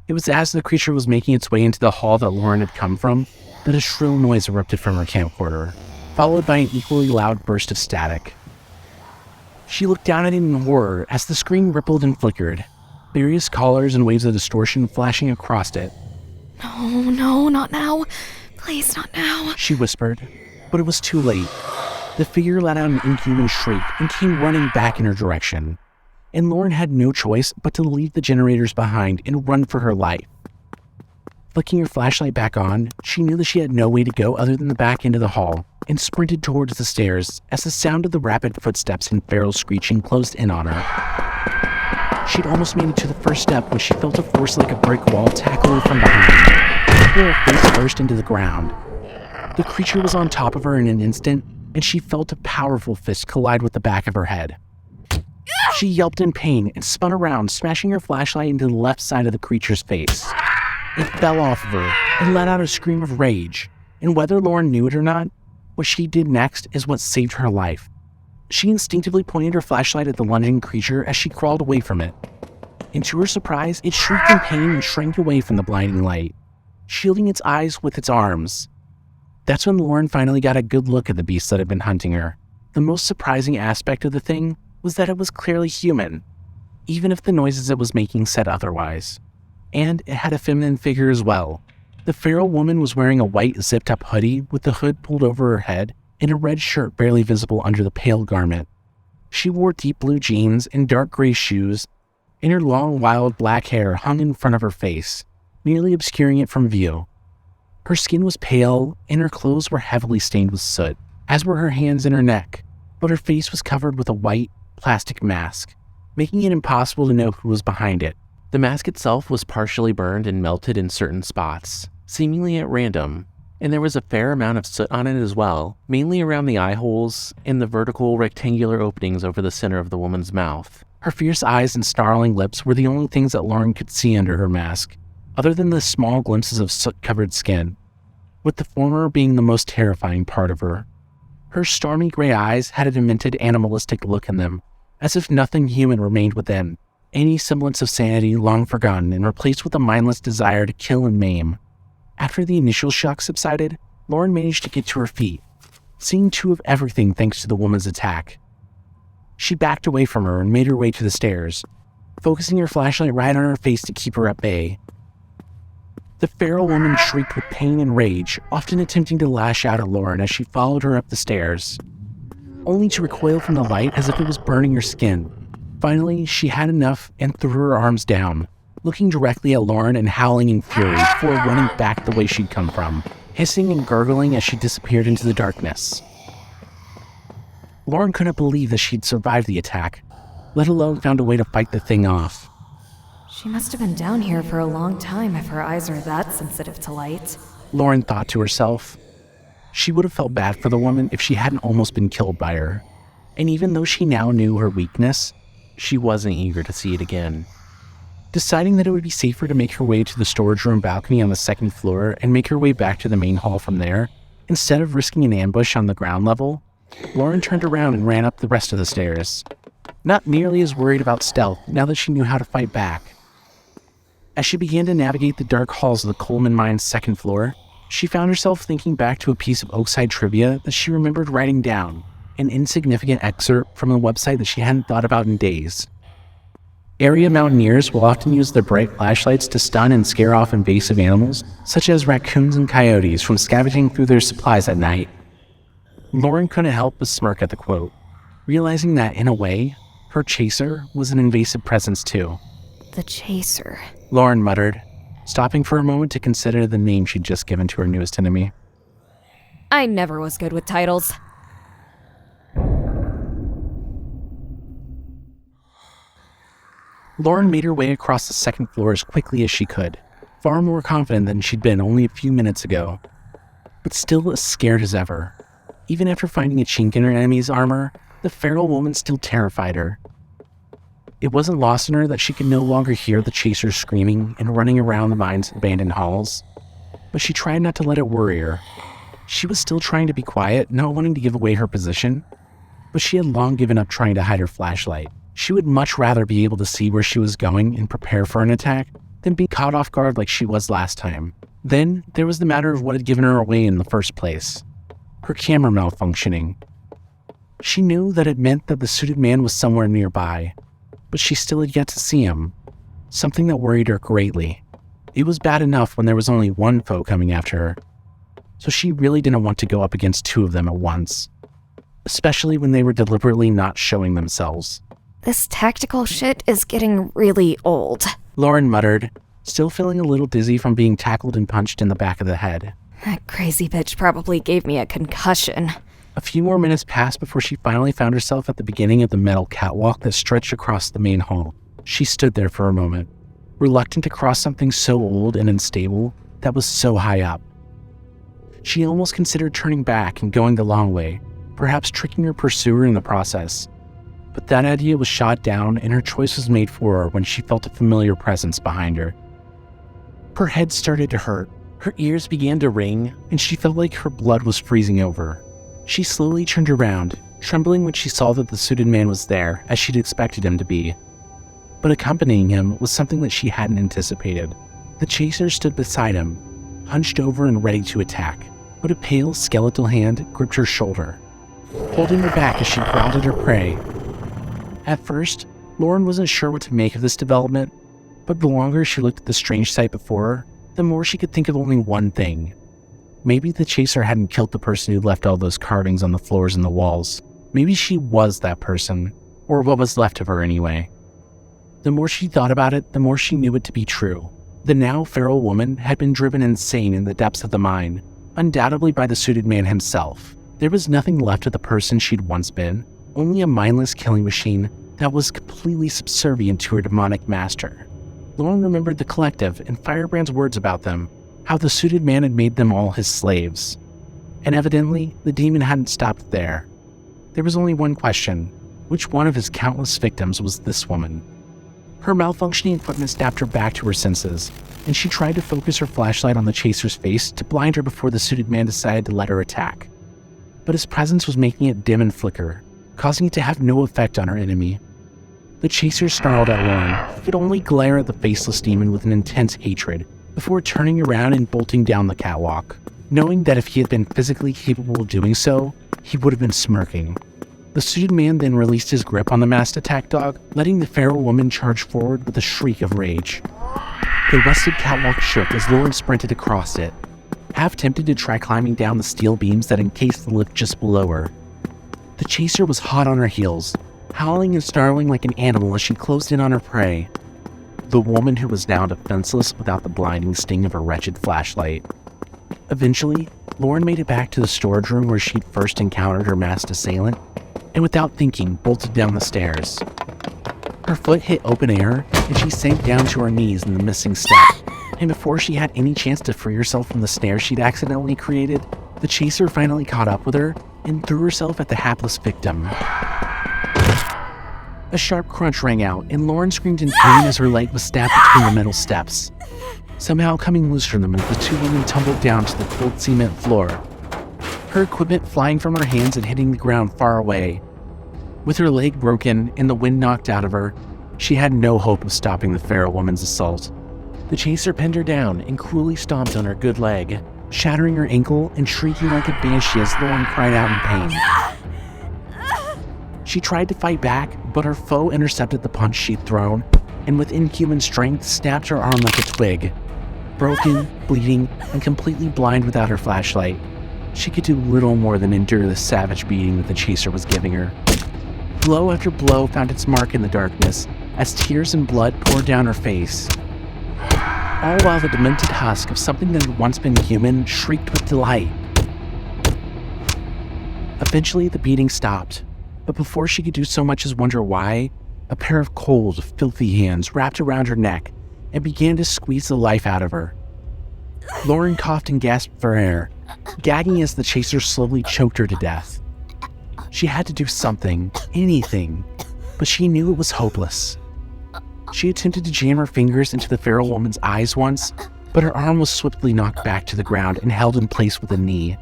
It was as the creature was making its way into the hall that Lauren had come from that a shrill noise erupted from her camcorder, followed by an equally loud burst of static. She looked down at it in horror as the screen rippled and flickered, various colors and waves of distortion flashing across it. No, not now. Please, not now, she whispered, but it was too late. The figure let out an inhuman shriek and came running back in her direction, and Lauren had no choice but to leave the generators behind and run for her life. Flicking her flashlight back on, she knew that she had no way to go other than the back end of the hall, and sprinted towards the stairs as the sound of the rapid footsteps and feral screeching closed in on her. She'd almost made it to the first step when she felt a force like a brick wall tackle her from behind, before her face burst into the ground. The creature was on top of her in an instant, and she felt a powerful fist collide with the back of her head. She yelped in pain and spun around, smashing her flashlight into the left side of the creature's face. It fell off of her and let out a scream of rage, and whether Lauren knew it or not, what she did next is what saved her life. She instinctively pointed her flashlight at the lunging creature as she crawled away from it. And to her surprise, it shrieked in pain and shrank away from the blinding light, shielding its eyes with its arms. That's when Lauren finally got a good look at the beast that had been hunting her. The most surprising aspect of the thing was that it was clearly human, even if the noises it was making said otherwise. And it had a feminine figure as well. The feral woman was wearing a white zipped-up hoodie with the hood pulled over her head and a red shirt barely visible under the pale garment. She wore deep blue jeans and dark gray shoes, and her long, wild black hair hung in front of her face, nearly obscuring it from view. Her skin was pale, and her clothes were heavily stained with soot, as were her hands and her neck, but her face was covered with a white, plastic mask, making it impossible to know who was behind it. The mask itself was partially burned and melted in certain spots, seemingly at random, and there was a fair amount of soot on it as well, mainly around the eye holes and the vertical rectangular openings over the center of the woman's mouth. Her fierce eyes and snarling lips were the only things that Lauren could see under her mask, other than the small glimpses of soot-covered skin, with the former being the most terrifying part of her. Her stormy gray eyes had a demented animalistic look in them, as if nothing human remained within, any semblance of sanity long forgotten and replaced with a mindless desire to kill and maim. After the initial shock subsided, Lauren managed to get to her feet, seeing two of everything thanks to the woman's attack. She backed away from her and made her way to the stairs, focusing her flashlight right on her face to keep her at bay. The feral woman shrieked with pain and rage, often attempting to lash out at Lauren as she followed her up the stairs, only to recoil from the light as if it was burning her skin. Finally, she had enough and threw her arms down, looking directly at Lauren and howling in fury before running back the way she'd come from, hissing and gurgling as she disappeared into the darkness. Lauren couldn't believe that she'd survived the attack, let alone found a way to fight the thing off. She must have been down here for a long time if her eyes are that sensitive to light. Lauren thought to herself. She would have felt bad for the woman if she hadn't almost been killed by her. And even though she now knew her weakness, she wasn't eager to see it again. Deciding that it would be safer to make her way to the storage room balcony on the second floor and make her way back to the main hall from there, instead of risking an ambush on the ground level, Lauren turned around and ran up the rest of the stairs, not nearly as worried about stealth now that she knew how to fight back. As she began to navigate the dark halls of the Coleman Mine's second floor, she found herself thinking back to a piece of Oakside trivia that she remembered writing down, an insignificant excerpt from a website that she hadn't thought about in days. Area mountaineers will often use their bright flashlights to stun and scare off invasive animals, such as raccoons and coyotes, from scavenging through their supplies at night. Lauren couldn't help but smirk at the quote, realizing that, in a way, her chaser was an invasive presence too. The Chaser. Lauren muttered, stopping for a moment to consider the name she'd just given to her newest enemy. I never was good with titles. Lauren made her way across the second floor as quickly as she could, far more confident than she'd been only a few minutes ago, but still as scared as ever. Even after finding a chink in her enemy's armor, the feral woman still terrified her. It wasn't lost on her that she could no longer hear the chasers screaming and running around the mine's abandoned halls, but she tried not to let it worry her. She was still trying to be quiet, not wanting to give away her position, but she had long given up trying to hide her flashlight. She would much rather be able to see where she was going and prepare for an attack than be caught off guard like she was last time. Then there was the matter of what had given her away in the first place. Her camera malfunctioning. She knew that it meant that the suited man was somewhere nearby, but she still had yet to see him, something that worried her greatly. It was bad enough when there was only one foe coming after her, so she really didn't want to go up against two of them at once, especially when they were deliberately not showing themselves. This tactical shit is getting really old. Lauren muttered, still feeling a little dizzy from being tackled and punched in the back of the head. That crazy bitch probably gave me a concussion. A few more minutes passed before she finally found herself at the beginning of the metal catwalk that stretched across the main hall. She stood there for a moment, reluctant to cross something so old and unstable that was so high up. She almost considered turning back and going the long way, perhaps tricking her pursuer in the process. But that idea was shot down and her choice was made for her when she felt a familiar presence behind her. Her head started to hurt, her ears began to ring, and she felt like her blood was freezing over. She slowly turned around, trembling when she saw that the suited man was there, as she'd expected him to be. But accompanying him was something that she hadn't anticipated. The chaser stood beside him, hunched over and ready to attack, but a pale, skeletal hand gripped her shoulder, holding her back as she growled at her prey. At first, Lauren wasn't sure what to make of this development, but the longer she looked at the strange sight before her, the more she could think of only one thing. Maybe the chaser hadn't killed the person who left all those carvings on the floors and the walls. Maybe she was that person, or what was left of her anyway. The more she thought about it, the more she knew it to be true. The now feral woman had been driven insane in the depths of the mine, undoubtedly by the suited man himself. There was nothing left of the person she'd once been, only a mindless killing machine that was completely subservient to her demonic master. Lauren remembered the collective and Firebrand's words about them, how the suited man had made them all his slaves. And evidently, the demon hadn't stopped there. There was only one question: which one of his countless victims was this woman? Her malfunctioning equipment snapped her back to her senses, and she tried to focus her flashlight on the chaser's face to blind her before the suited man decided to let her attack. but his presence was making it dim and flicker, causing it to have no effect on our enemy. The chaser snarled at Lauren, who could only glare at the faceless demon with an intense hatred, before turning around and bolting down the catwalk, knowing that if he had been physically capable of doing so, he would have been smirking. The suited man then released his grip on the masked attack dog, letting the feral woman charge forward with a shriek of rage. The rusted catwalk shook as Lauren sprinted across it, half tempted to try climbing down the steel beams that encased the lift just below her. The chaser was hot on her heels, howling and snarling like an animal as she closed in on her prey, the woman who was now defenseless without the blinding sting of her wretched flashlight. Eventually, Lauren made it back to the storage room where she'd first encountered her masked assailant, and without thinking, bolted down the stairs. Her foot hit open air, and she sank down to her knees in the missing step, and before she had any chance to free herself from the snare she'd accidentally created, the chaser finally caught up with her and threw herself at the hapless victim. A sharp crunch rang out, and Lauren screamed in pain as her leg was stabbed between the metal steps, somehow coming loose from them as the two women tumbled down to the cold cement floor, her equipment flying from her hands and hitting the ground far away. With her leg broken and the wind knocked out of her, she had no hope of stopping the feral woman's assault. The chaser pinned her down and cruelly stomped on her good leg, shattering her ankle and shrieking like a banshee as Lauren cried out in pain. She tried to fight back, but her foe intercepted the punch she'd thrown, and with inhuman strength snapped her arm like a twig. Broken, bleeding, and completely blind without her flashlight, she could do little more than endure the savage beating that the chaser was giving her. Blow after blow found its mark in the darkness, as tears and blood poured down her face. All while the demented husk of something that had once been human shrieked with delight. Eventually, the beating stopped, but before she could do so much as wonder why, a pair of cold, filthy hands wrapped around her neck and began to squeeze the life out of her. Lauren coughed and gasped for air, gagging as the chaser slowly choked her to death. She had to do something, anything, but she knew it was hopeless. She attempted to jam her fingers into the feral woman's eyes once, but her arm was swiftly knocked back to the ground and held in place with a knee.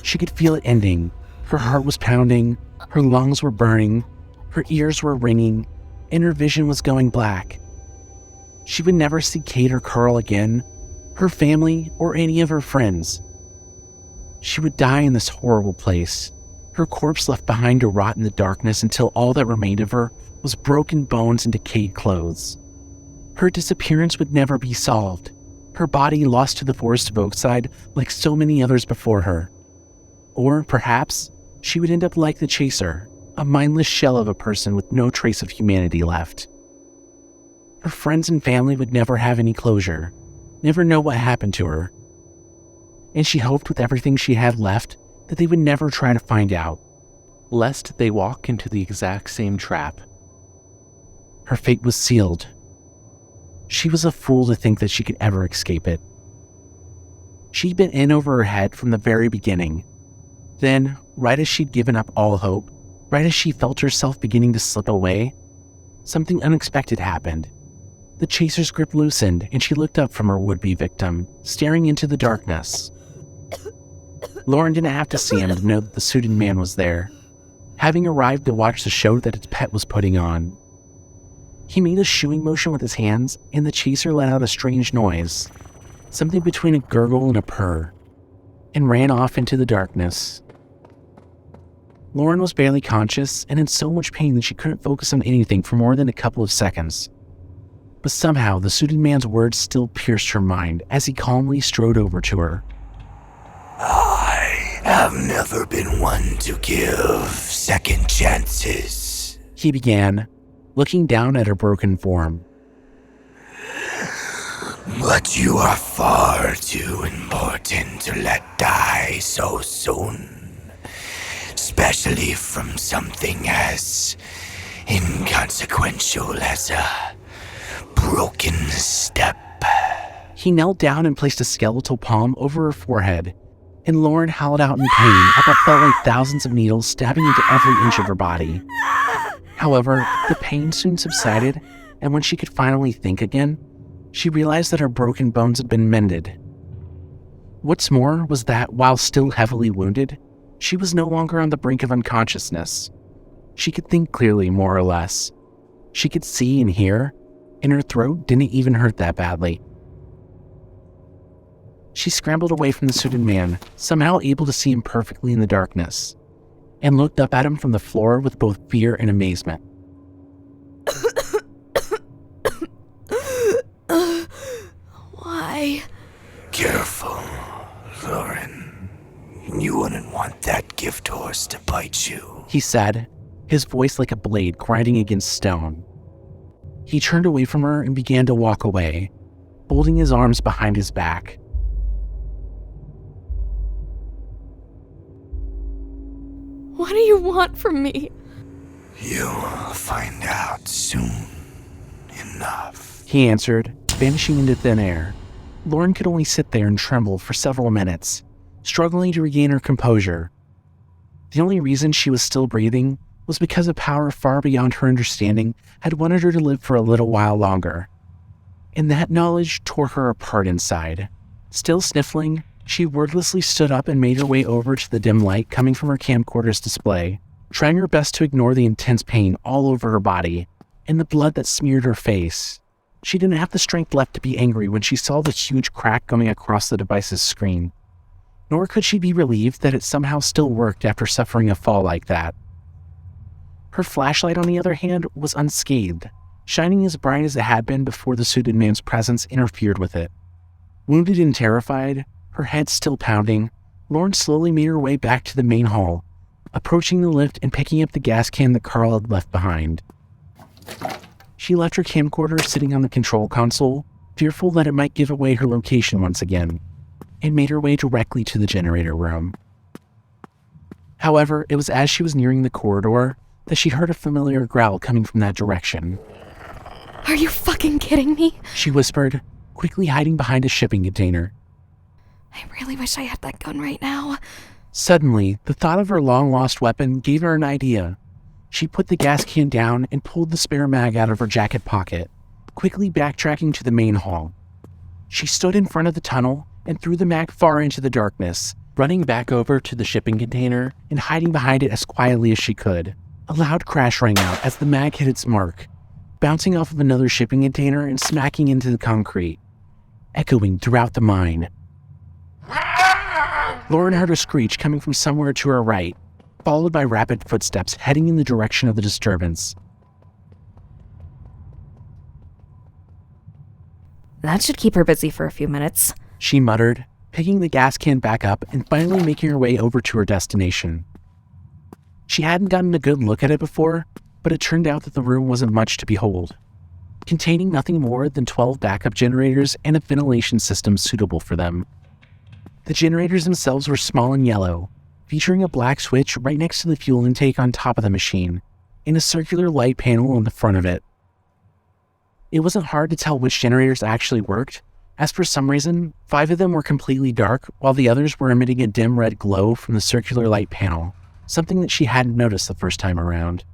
She could feel it ending. Her heart was pounding, her lungs were burning, her ears were ringing, and her vision was going black. She would never see Kate or Carl again, her family, or any of her friends. She would die in this horrible place, her corpse left behind to rot in the darkness until all that remained of her was broken bones and decayed clothes. Her disappearance would never be solved, her body lost to the forest of Oakside like so many others before her. Or perhaps she would end up like the chaser, a mindless shell of a person with no trace of humanity left. Her friends and family would never have any closure, never know what happened to her. And she hoped with everything she had left that they would never try to find out, lest they walk into the exact same trap. Her fate was sealed. She was a fool to think that she could ever escape it. She'd been in over her head from the very beginning. Then, right as she'd given up all hope, right as she felt herself beginning to slip away, something unexpected happened. The chaser's grip loosened, and she looked up from her would-be victim, staring into the darkness. Lauren didn't have to see him to know that the suited man was there, having arrived to watch the show that its pet was putting on. He made a shooing motion with his hands, and the chaser let out a strange noise, something between a gurgle and a purr, and ran off into the darkness. Lauren was barely conscious and in so much pain that she couldn't focus on anything for more than a couple of seconds. But somehow the suited man's words still pierced her mind as he calmly strode over to her. I have never been one to give second chances, he began, looking down at her broken form. But you are far too important to let die so soon, especially from something as inconsequential as a broken step. He knelt down and placed a skeletal palm over her forehead, and Lauren howled out in pain at what felt like thousands of needles stabbing into every inch of her body. However, the pain soon subsided, and when she could finally think again, she realized that her broken bones had been mended. What's more was that, while still heavily wounded, She was no longer on the brink of unconsciousness. She could think clearly, more or less. She could see and hear, and her throat didn't even hurt that badly. She scrambled away from the suited man, somehow able to see him perfectly in the darkness, and looked up at him from the floor with both fear and amazement. Why? Careful, Lauren. You wouldn't want that gift horse to bite you, He said, his voice like a blade grinding against stone. He turned away from her and began to walk away, folding his arms behind his back. What do you want from me? You'll find out soon enough. He answered, vanishing into thin air. Lauren could only sit there and tremble for several minutes, struggling to regain her composure. The only reason she was still breathing was because a power far beyond her understanding had wanted her to live for a little while longer. And that knowledge tore her apart inside. Still sniffling, she wordlessly stood up and made her way over to the dim light coming from her camcorder's display, trying her best to ignore the intense pain all over her body and the blood that smeared her face. She didn't have the strength left to be angry when she saw the huge crack going across the device's screen. Nor could she be relieved that it somehow still worked after suffering a fall like that. Her flashlight, on the other hand, was unscathed, shining as bright as it had been before the suited man's presence interfered with it. Wounded and terrified, her head still pounding, Lauren slowly made her way back to the main hall, approaching the lift and picking up the gas can that Carl had left behind. She left her camcorder sitting on the control console, fearful that it might give away her location once again, and made her way directly to the generator room. However, it was as she was nearing the corridor that she heard a familiar growl coming from that direction. Are you fucking kidding me? She whispered, quickly hiding behind a shipping container. I really wish I had that gun right now. Suddenly, the thought of her long-lost weapon gave her an idea. She put the gas can down and pulled the spare mag out of her jacket pocket, quickly backtracking to the main hall. She stood in front of the tunnel and threw the mag far into the darkness, running back over to the shipping container and hiding behind it as quietly as she could. A loud crash rang out as the mag hit its mark, bouncing off of another shipping container and smacking into the concrete, echoing throughout the mine. Lauren heard a screech coming from somewhere to her right, followed by rapid footsteps heading in the direction of the disturbance. That should keep her busy for a few minutes. She muttered, picking the gas can back up and finally making her way over to her destination. She hadn't gotten a good look at it before, but it turned out that the room wasn't much to behold, containing nothing more than 12 backup generators and a ventilation system suitable for them. The generators themselves were small and yellow, featuring a black switch right next to the fuel intake on top of the machine, and a circular light panel on the front of it. It wasn't hard to tell which generators actually worked, as for some reason, 5 of them were completely dark, while the others were emitting a dim red glow from the circular light panel, something that she hadn't noticed the first time around.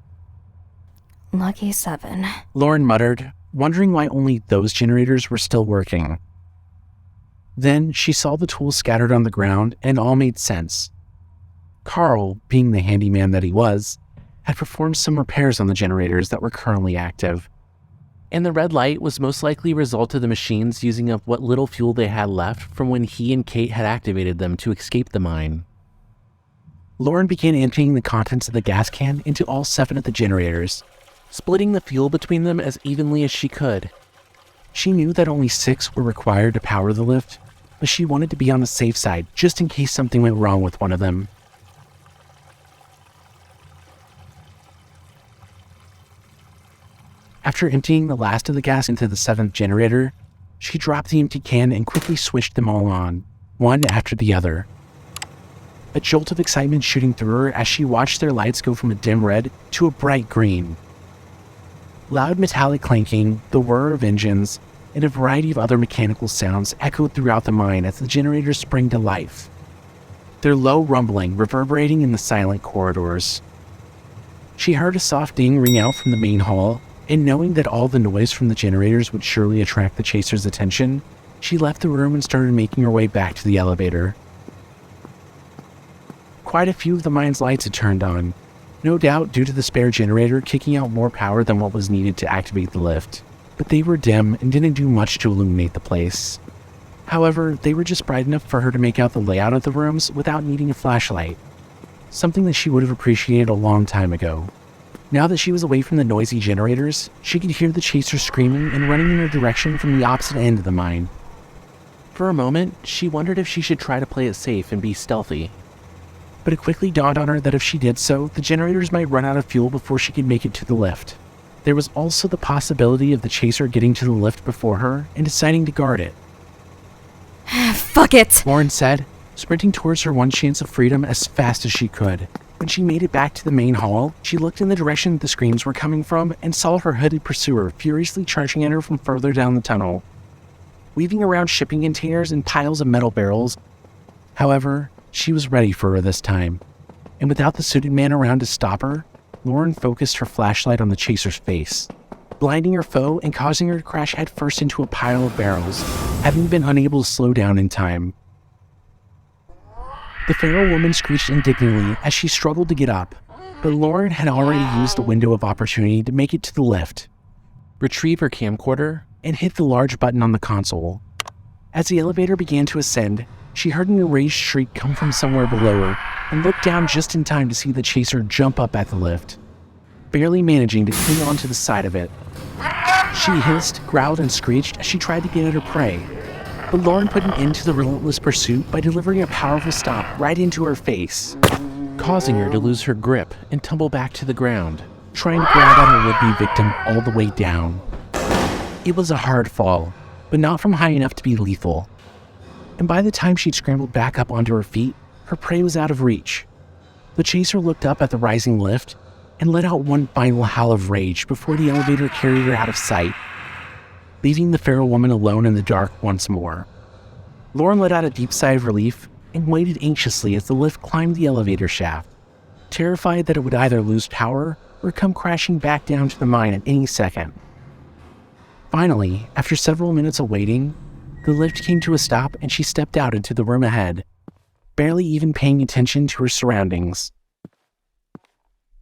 Lucky 7. Lauren muttered, wondering why only those generators were still working. Then she saw the tools scattered on the ground, and it all made sense. Carl, being the handyman that he was, had performed some repairs on the generators that were currently active. And the red light was most likely a result of the machines using up what little fuel they had left from when he and Kate had activated them to escape the mine. Lauren began emptying the contents of the gas can into all 7 of the generators, splitting the fuel between them as evenly as she could. She knew that only 6 were required to power the lift, but she wanted to be on the safe side just in case something went wrong with one of them. After emptying the last of the gas into the 7th generator, she dropped the empty can and quickly switched them all on, one after the other. A jolt of excitement shooting through her as she watched their lights go from a dim red to a bright green. Loud metallic clanking, the whir of engines, and a variety of other mechanical sounds echoed throughout the mine as the generators sprang to life, their low rumbling reverberating in the silent corridors. She heard a soft ding ring out from the main hall, and knowing that all the noise from the generators would surely attract the chaser's attention, she left the room and started making her way back to the elevator. quite a few of the mine's lights had turned on, no doubt due to the spare generator kicking out more power than what was needed to activate the lift. But they were dim and didn't do much to illuminate the place. However, they were just bright enough for her to make out the layout of the rooms without needing a flashlight, something that she would have appreciated a long time ago. Now that she was away from the noisy generators, she could hear the chaser screaming and running in her direction from the opposite end of the mine. For a moment, she wondered if she should try to play it safe and be stealthy. But it quickly dawned on her that if she did so, the generators might run out of fuel before she could make it to the lift. There was also the possibility of the chaser getting to the lift before her and deciding to guard it. Fuck it! Lauren said, sprinting towards her one chance of freedom as fast as she could. When she made it back to the main hall, she looked in the direction the screams were coming from and saw her hooded pursuer furiously charging at her from further down the tunnel, weaving around shipping containers and piles of metal barrels. However, she was ready for her this time, and without the suited man around to stop her, Lauren focused her flashlight on the chaser's face, blinding her foe and causing her to crash headfirst into a pile of barrels, having been unable to slow down in time. The feral woman screeched indignantly as she struggled to get up, but Lauren had already used the window of opportunity to make it to the lift, retrieve her camcorder, and hit the large button on the console. As the elevator began to ascend, she heard an enraged shriek come from somewhere below her and looked down just in time to see the chaser jump up at the lift, barely managing to cling onto the side of it. She hissed, growled, and screeched as she tried to get at her prey, but Lauren put an end to the relentless pursuit by delivering a powerful stop right into her face, causing her to lose her grip and tumble back to the ground, trying to grab at her would-be victim all the way down. It was a hard fall, but not from high enough to be lethal. And by the time she'd scrambled back up onto her feet, her prey was out of reach. The chaser looked up at the rising lift and let out one final howl of rage before the elevator carried her out of sight, leaving the feral woman alone in the dark once more. Lauren let out a deep sigh of relief and waited anxiously as the lift climbed the elevator shaft, terrified that it would either lose power or come crashing back down to the mine at any second. Finally, after several minutes of waiting, the lift came to a stop and she stepped out into the room ahead, barely even paying attention to her surroundings.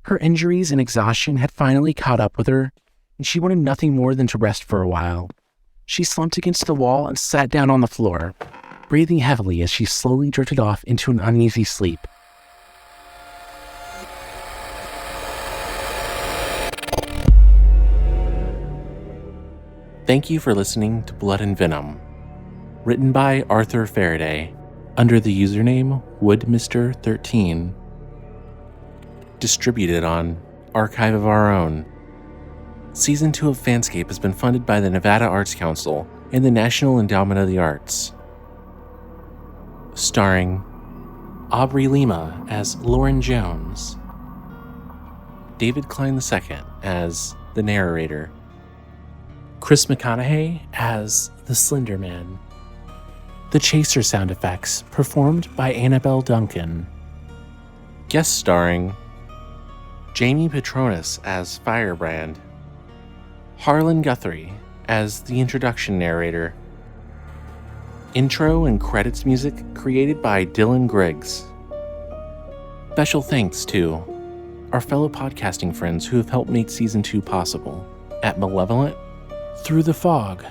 Her injuries and exhaustion had finally caught up with her, and she wanted nothing more than to rest for a while. She slumped against the wall and sat down on the floor, breathing heavily as she slowly drifted off into an uneasy sleep. Thank you for listening to Blood and Venom, written by Arthur Faraday, under the username WoodMr13, distributed on Archive of Our Own. Season 2 of FanScape has been funded by the Nevada Arts Council and the National Endowment of the Arts. Starring Aubrey Lima as Lauren Jones, David Klein II as the narrator, Chris McConaughey as the Slender Man. The chaser sound effects performed by Annabelle Duncan. Guest starring Jamie Petronis as Firebrand, Harlan Guthrie as the introduction narrator. Intro and credits music created by Dylan Griggs. Special thanks to our fellow podcasting friends who have helped make Season 2 possible at Malevolent, Through the Fog,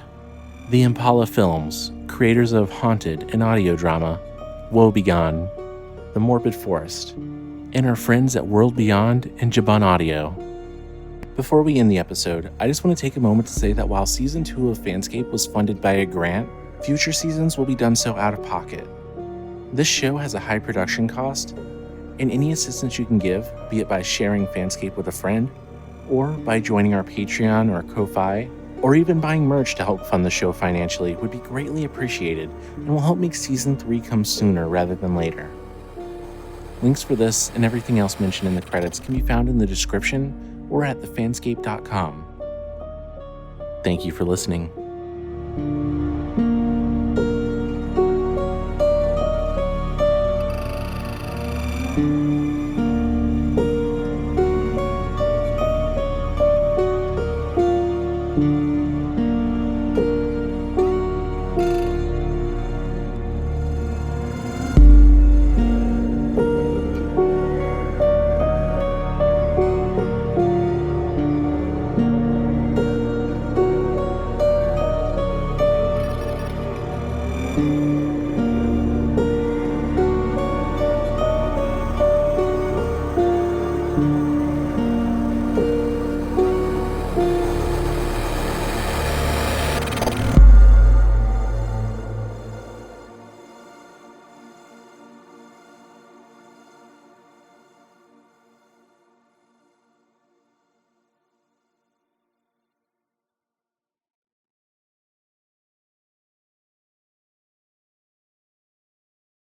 The Impala Films, creators of Haunted and audio drama, Woe Begone, The Morbid Forest, and our friends at World Beyond and Jabun Audio. Before we end the episode, I just want to take a moment to say that while Season 2 of FanScape was funded by a grant, future seasons will be done so out of pocket. This show has a high production cost, and any assistance you can give, be it by sharing FanScape with a friend, or by joining our Patreon or Ko-Fi, or even buying merch to help fund the show financially, would be greatly appreciated and will help make Season 3 come sooner rather than later. Links for this and everything else mentioned in the credits can be found in the description or at thefanscape.com. Thank you for listening.